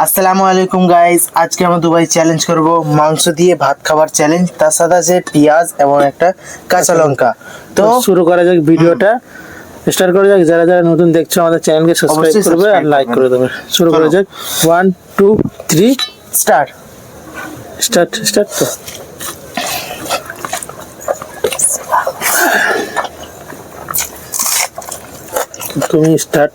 আসসালামু আলাইকুম গাইস, আজকে আমরা দুবাই চ্যালেঞ্জ করব মাংস দিয়ে ভাত খাবার চ্যালেঞ্জ। তার সাথে আছে পেঁয়াজ এবং একটা কাঁচা লঙ্কা। তো শুরু করা যাক, ভিডিওটা স্টার্ট করা যাক। যারা যারা নতুন দেখছো আমাদের চ্যানেলকে সাবস্ক্রাইব অবশ্যই করবে আর subscribe লাইক করবেন। করে দেবে। শুরু করা যাক। 1 2 3 স্টার্ট। স্টার্ট তো তুমি স্টার্ট।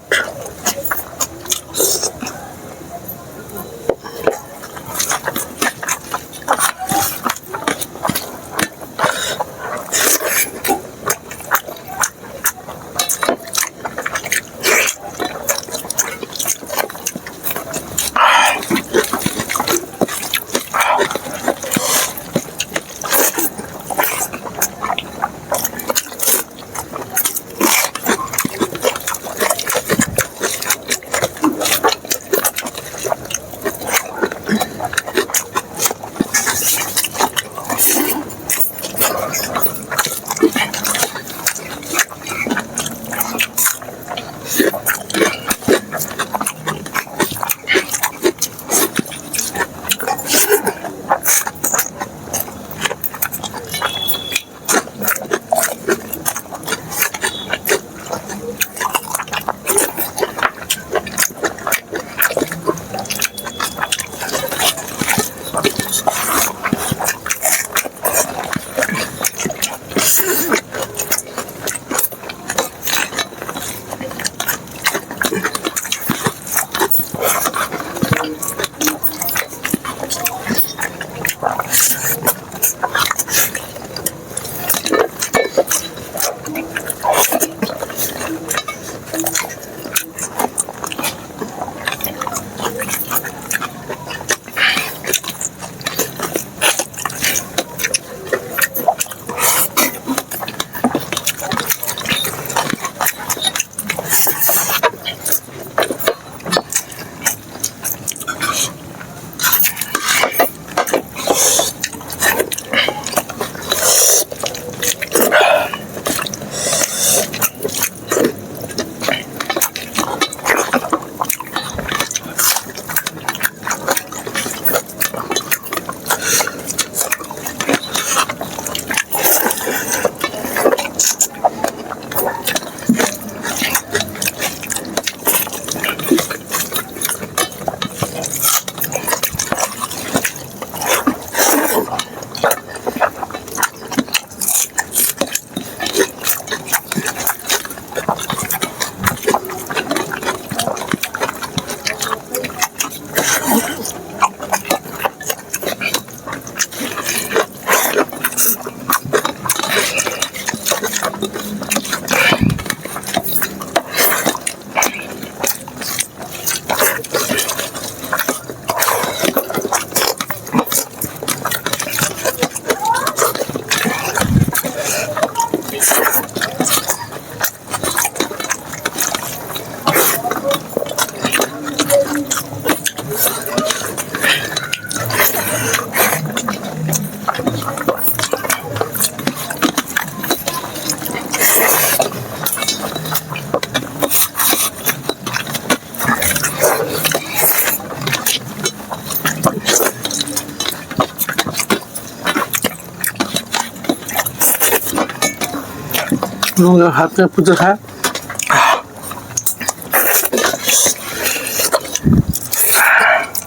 হাতে পুজো খায়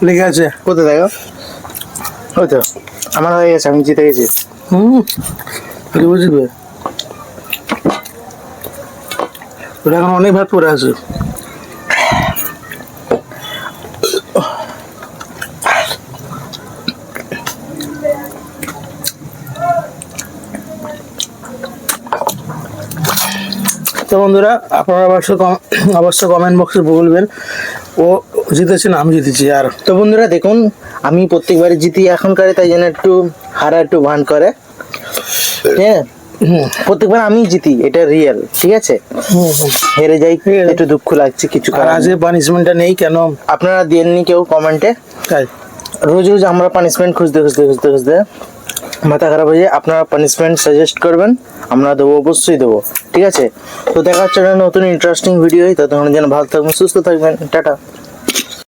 লেগে আছে। কোথায় দেখো? ওই তো আমার হয়ে গেছে, আমি জিতে গেছি। বুঝবে ওটা এখন অনেক ভাত পরে আছে। তো বন্ধুরা, আপনারা অবশ্যই কমেন্ট বক্সে বলবেন ও জিতেছে না আমি জিতেছি। আর তো বন্ধুরা দেখুন, আমি প্রত্যেকবারে জিতি এখনকারে, তাই জন্য একটু হারা একটু ভান করে। হ্যাঁ, প্রত্যেকবার আমি জিতি, এটা রিয়েল। ঠিক আছে, হেরে যাই একটু দুঃখ লাগছে, কিছু আর আজ পানিশমেন্টটা নেই কেন আপনারা দেননি কেউ কমেন্টে। তাই রোজ রোজ আমরা পানিশমেন্ট খুঁজতে খুঁজতে খুঁজতে খুঁজতে মাথা খারাপ হয়ে যায়। আপনারা পানিশমেন্ট সাজেস্ট করবেন, আমরা দেবো, অবশ্যই দেবো। ঠিক আছে, তো দেখা হচ্ছে নতুন ইন্টারেস্টিং ভিডিও। ততক্ষণ যেন ভালো থাকবেন, সুস্থ থাকবেন। টাটা।